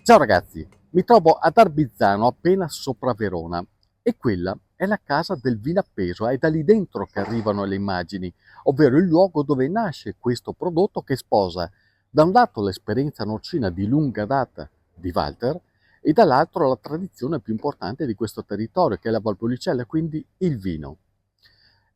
Ciao ragazzi, mi trovo ad Arbizzano, appena sopra Verona, e quella è la casa del vinappeso, è da lì dentro che arrivano le immagini, ovvero il luogo dove nasce questo prodotto che sposa da un lato l'esperienza nocina di lunga data di Walter e dall'altro la tradizione più importante di questo territorio, che è la Valpolicella, quindi il vino.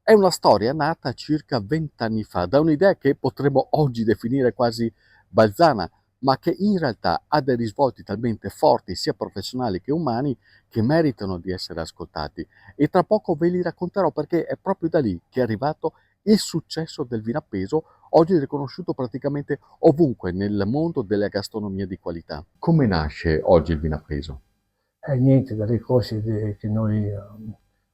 È una storia nata circa 20 anni fa da un'idea che potremmo oggi definire quasi balzana, ma che in realtà ha dei risvolti talmente forti, sia professionali che umani, che meritano di essere ascoltati. E tra poco ve li racconterò perché è proprio da lì che è arrivato il successo del vino appeso, oggi riconosciuto praticamente ovunque nel mondo della gastronomia di qualità. Come nasce oggi il vino appeso? Niente, dalle cose che noi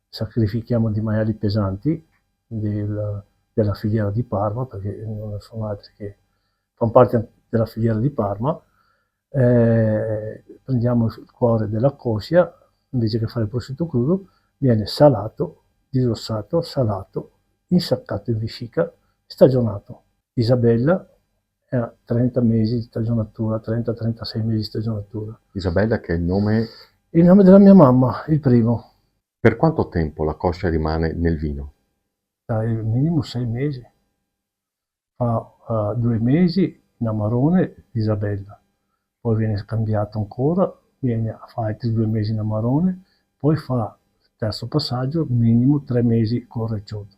sacrifichiamo di maiali pesanti della filiera di Parma, perché non sono altri che fanno parte della filiera di Parma. Prendiamo il cuore della coscia, invece che fare il prosciutto crudo, viene salato, disossato, salato, insaccato in vescica, stagionato. Isabella ha 30 mesi di stagionatura, 30-36 mesi di stagionatura. Isabella, che è il nome. Il nome della mia mamma, il primo, Per quanto tempo la coscia rimane nel vino? dai minimo 6 mesi. Fa 2 mesi in Amarone Isabella, poi viene scambiato ancora, fa altri 2 mesi in Amarone, poi fa il terzo passaggio, minimo 3 mesi con Recioto.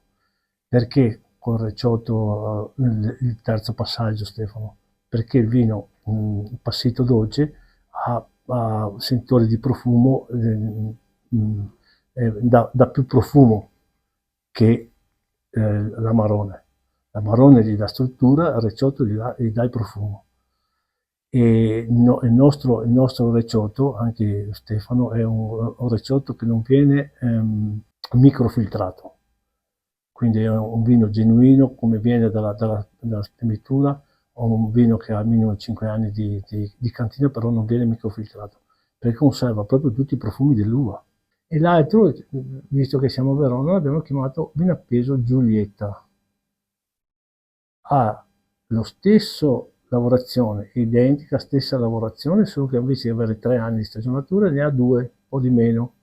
Perché con Recioto il terzo passaggio, Stefano? Perché il vino passito dolce ha sentore di profumo, dà più profumo che l'amarone. L'amarone gli dà struttura, il Recioto gli dà il profumo. E il nostro Recioto, anche Stefano, è un Recioto che non viene microfiltrato, quindi è un vino genuino come viene dalla scrittura, o un vino che ha almeno 5 anni di cantina, però non viene microfiltrato, perché conserva proprio tutti i profumi dell'uva. E l'altro, visto che siamo a Verona, l'abbiamo chiamato vino appeso Giulietta. Ha lo stesso lavorazione, identica stessa lavorazione, solo che invece di avere 3 anni di stagionatura ne ha 2 o di meno.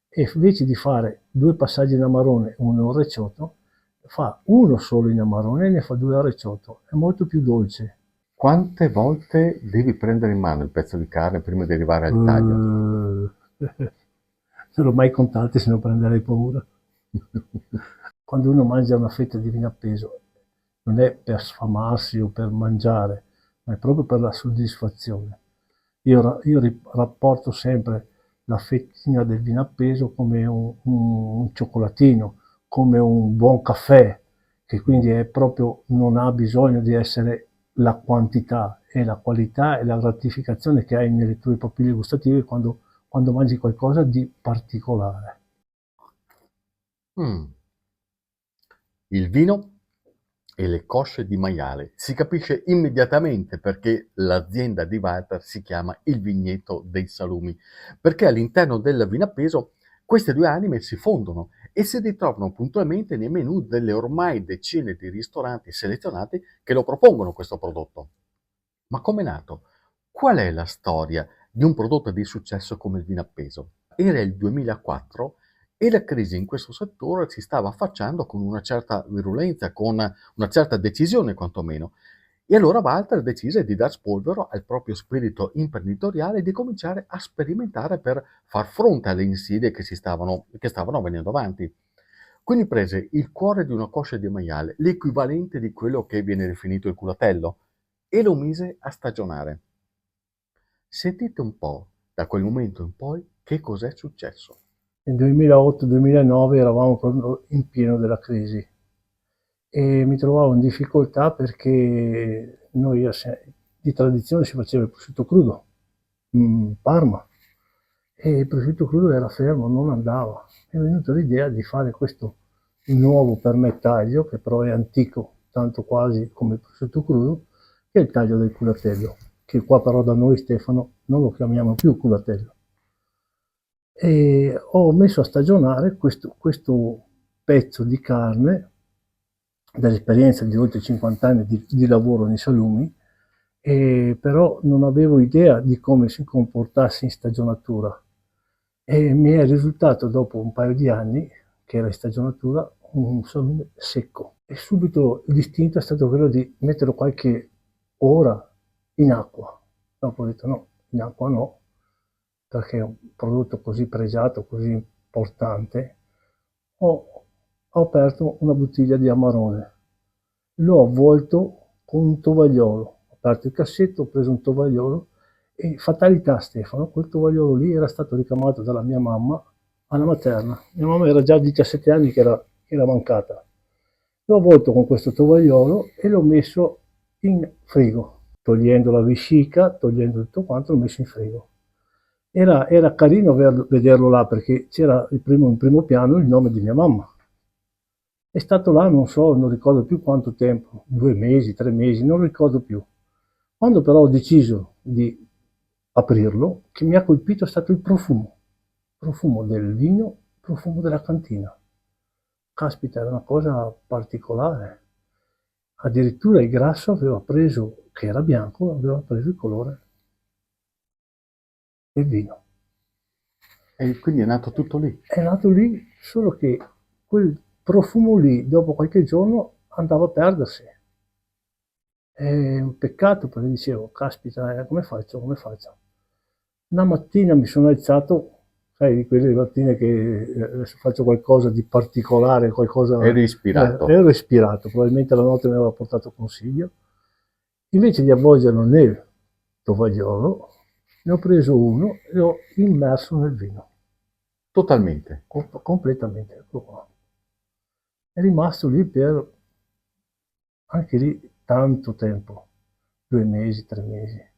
E invece di fare 2 passaggi in amarone, uno recioto, fa uno solo in amarone e ne fa 2 a recioto. È molto più dolce. Quante volte devi prendere in mano il pezzo di carne prima di arrivare al taglio? Non l'ho mai contate, se no prenderei paura. Quando uno mangia una fetta di vino appeso, non è per sfamarsi o per mangiare, ma è proprio per la soddisfazione. Io rapporto sempre la fettina del vino appeso come un cioccolatino, come un buon caffè, che quindi è proprio, non ha bisogno di essere la quantità, è la qualità e la gratificazione che hai nelle tue papille gustative quando mangi qualcosa di particolare. Mm. Il vino e le cosce di maiale. Si capisce immediatamente perché l'azienda di Walter si chiama il Vigneto dei Salumi, perché all'interno del vinappeso queste due anime si fondono e si ritrovano puntualmente nei menù delle ormai decine di ristoranti selezionati che lo propongono questo prodotto. Ma com'è nato? Qual è la storia di un prodotto di successo come il vino appeso? Era il 2004 e la crisi in questo settore si stava affacciando con una certa virulenza, con una certa decisione quantomeno. E allora Walter decise di dar spolvero al proprio spirito imprenditoriale e di cominciare a sperimentare per far fronte alle insidie che stavano venendo avanti. Quindi prese il cuore di una coscia di maiale, l'equivalente di quello che viene definito il culatello, e lo mise a stagionare. Sentite un po', da quel momento in poi, che cos'è successo. Nel 2008-2009 eravamo proprio in pieno della crisi e mi trovavo in difficoltà perché noi di tradizione si faceva il prosciutto crudo, Parma, e il prosciutto crudo era fermo, non andava. Mi è venuta l'idea di fare questo nuovo per me taglio, che però è antico, tanto quasi come il prosciutto crudo, che è il taglio del culatello, che qua però da noi, Stefano, non lo chiamiamo più culatello. E ho messo a stagionare questo pezzo di carne dall'esperienza di oltre 50 anni di lavoro nei salumi, però non avevo idea di come si comportasse in stagionatura e mi è risultato dopo un paio di anni che era in stagionatura un salume secco e subito l'istinto è stato quello di metterlo qualche ora in acqua. Dopo ho detto no, in acqua no, perché è un prodotto così pregiato, così importante. Ho aperto una bottiglia di Amarone, l'ho avvolto con un tovagliolo, ho aperto il cassetto, ho preso un tovagliolo e fatalità Stefano, quel tovagliolo lì era stato ricamato dalla mia mamma alla materna. Mia mamma era già a 17 anni che era mancata. L'ho avvolto con questo tovagliolo e l'ho messo in frigo, togliendo la vescica, togliendo tutto quanto, l'ho messo in frigo. Era carino vederlo là perché c'era in primo piano il nome di mia mamma. È stato là, non so, non ricordo più quanto tempo, 2 mesi, 3 mesi, non ricordo più. Quando però ho deciso di aprirlo, che mi ha colpito è stato il profumo del vino, il profumo della cantina. Caspita, era una cosa particolare. Addirittura il grasso aveva preso, che era bianco, aveva preso il colore del vino. E quindi è nato tutto lì. È nato lì, solo che quel profumo lì, dopo qualche giorno, andava a perdersi. È un peccato perché dicevo, caspita, come faccio, come faccio? Una mattina mi sono alzato, sai, di quelle mattine che adesso faccio qualcosa di particolare, qualcosa... Eri ispirato. ero ispirato, probabilmente la notte mi aveva portato consiglio. Invece di avvolgerlo nel tovagliolo, ne ho preso uno e l'ho immerso nel vino, Totalmente. completamente. Ecco qua. È rimasto lì per anche lì tanto tempo, 2 mesi, 3 mesi.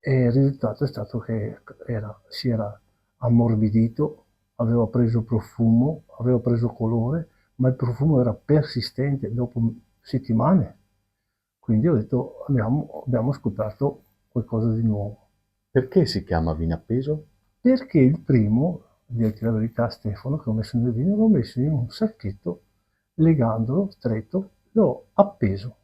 E il risultato è stato che si era ammorbidito, aveva preso profumo, aveva preso colore, ma il profumo era persistente dopo settimane. Quindi ho detto abbiamo scoperto qualcosa di nuovo. Perché si chiama vino appeso? Perché il primo, a dirti la verità Stefano, che ho messo nel vino, l'ho messo in un sacchetto, legandolo stretto, l'ho appeso.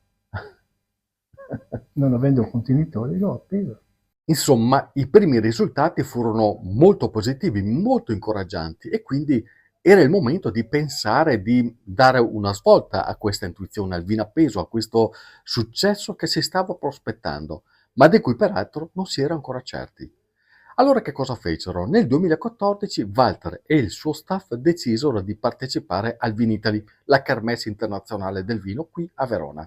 Non avendo contenitori, l'ho appeso. Insomma, i primi risultati furono molto positivi, molto incoraggianti e quindi era il momento di pensare di dare una svolta a questa intuizione, al vino appeso, a questo successo che si stava prospettando, ma di cui peraltro non si era ancora certi. Allora che cosa fecero? Nel 2014 Walter e il suo staff decisero di partecipare al Vinitaly, la kermesse internazionale del vino qui a Verona.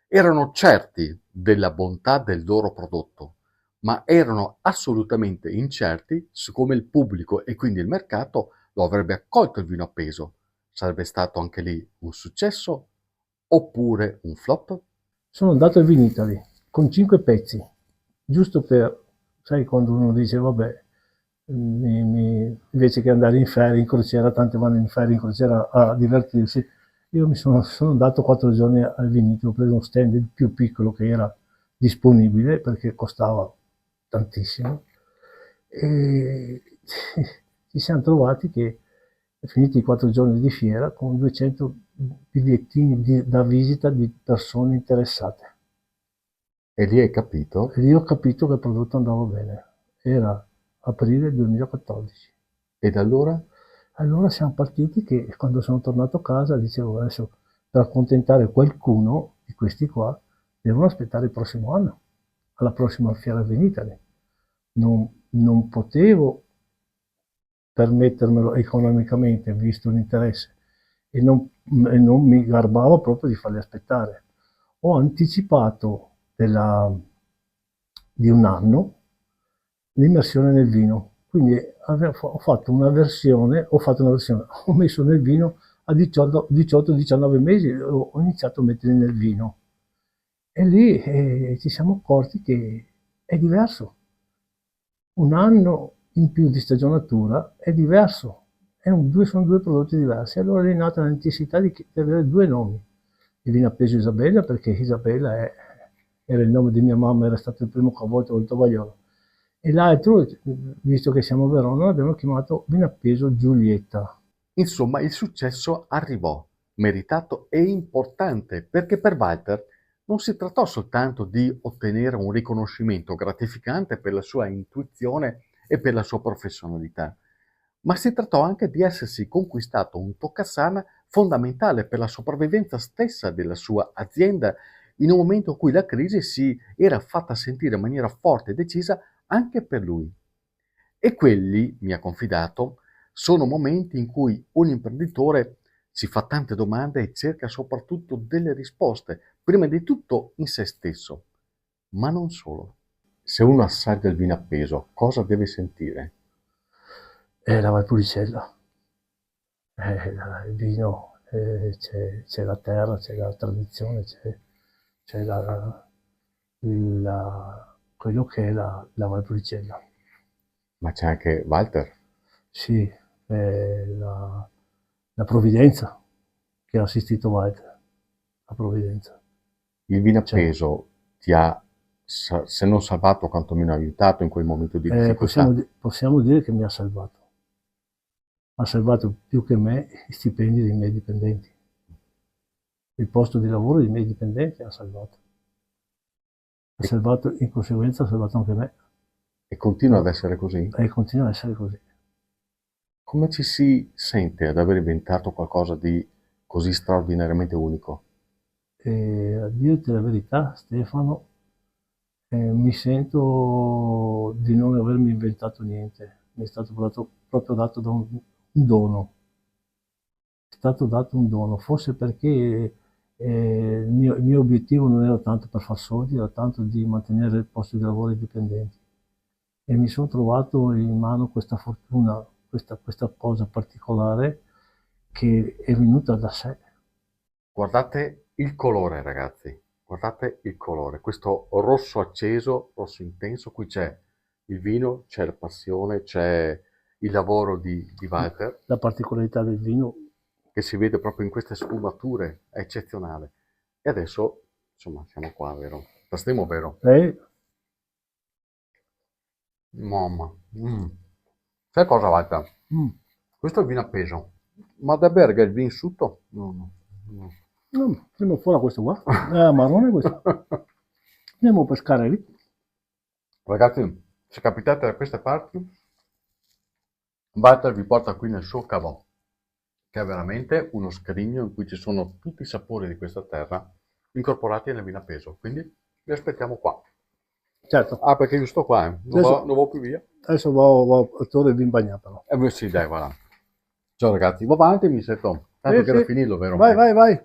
Erano certi della bontà del loro prodotto, ma erano assolutamente incerti su come il pubblico e quindi il mercato lo avrebbe accolto il vino appeso. Sarebbe stato anche lì un successo oppure un flop? Sono andato a Vinitaly con 5 pezzi, giusto per, sai, quando uno dice, vabbè, invece che andare in ferie, in crociera, tante vanno in ferie, in crociera a divertirsi, io sono andato 4 giorni al Vinitaly, ho preso uno stand il più piccolo che era disponibile perché costava tantissimo e ci siamo trovati che finiti i 4 giorni di fiera con 200 bigliettini da visita di persone interessate. E lì hai capito? E lì ho capito che il prodotto andava bene. Era aprile 2014. E da allora? Allora siamo partiti che quando sono tornato a casa dicevo adesso per accontentare qualcuno di questi qua devono aspettare il prossimo anno, alla prossima fiera Vinitaly. Non potevo permettermelo economicamente, visto l'interesse, e non mi garbava proprio di farli aspettare. Ho anticipato di un anno l'immersione nel vino, quindi ho fatto una versione, ho messo nel vino a 18-19 mesi, ho iniziato a mettere nel vino. E lì ci siamo accorti che è diverso. Un anno in più di stagionatura è diverso, sono due prodotti diversi. Allora è nata la necessità di avere due nomi. Il vino appeso Isabella, perché era il nome di mia mamma, era stato il primo che ho avuto il tovagliolo. E l'altro, visto che siamo a Verona, l'abbiamo chiamato vino appeso Giulietta. Insomma, il successo arrivò, meritato e importante, perché per Walter non si trattò soltanto di ottenere un riconoscimento gratificante per la sua intuizione e per la sua professionalità, ma si trattò anche di essersi conquistato un toccasana fondamentale per la sopravvivenza stessa della sua azienda in un momento in cui la crisi si era fatta sentire in maniera forte e decisa anche per lui. E quelli, mi ha confidato, sono momenti in cui un imprenditore si fa tante domande e cerca soprattutto delle risposte, prima di tutto in se stesso, ma non solo. Se uno assaggia il vino appeso, cosa deve sentire? La Valpolicella, il vino, c'è la terra, c'è la tradizione, c'è quello che è la Valpolicella. Ma c'è anche Walter. Sì, la provvidenza che ha assistito Walter, la provvidenza. Il vino Cioè, appeso ti ha, se non salvato, quantomeno aiutato in quel momento di difficoltà. possiamo dire che mi ha salvato. Ha salvato più che me i stipendi dei miei dipendenti. Il posto di lavoro dei miei dipendenti ha salvato. Ha salvato, in conseguenza ha salvato anche me. E continua ad essere così? E continua a essere così. Come ci si sente ad aver inventato qualcosa di così straordinariamente unico? E a dirti la verità, Stefano, mi sento di non avermi inventato niente. Mi è stato proprio dato da un dono. È stato dato un dono, forse perché il mio obiettivo non era tanto per far soldi, era tanto di mantenere il posto di lavoro ai dipendenti. E mi sono trovato in mano questa fortuna, questa cosa particolare che è venuta da sé. Guardate il colore, ragazzi, guardate il colore, questo rosso acceso, rosso intenso, qui c'è il vino, c'è la passione, c'è il lavoro di Walter, La particolarità del vino, che si vede proprio in queste sfumature, è eccezionale. E adesso, insomma, siamo qua, vero? Tastiamo, vero? è Mamma. Mm. Sai cosa, Walter? mm, Questo è il vino appeso, ma da Berga il vino sotto? No, no, prima fuori questo qua, è marrone questo. Andiamo a pescare lì. Ragazzi, se capitate da queste parti, Walter vi porta qui nel suo cavò, che è veramente uno scrigno in cui ci sono tutti i sapori di questa terra incorporati nel vino appeso. Quindi vi aspettiamo qua. Certo, Ah, perché io sto qua, Adesso- non vado più via. adesso vado a Torre di Bagna però. Sì, dai, voilà. Ciao ragazzi, va avanti, mi sento. Tanto Sì, che era sì. finito, vero? Vai, vai, vai.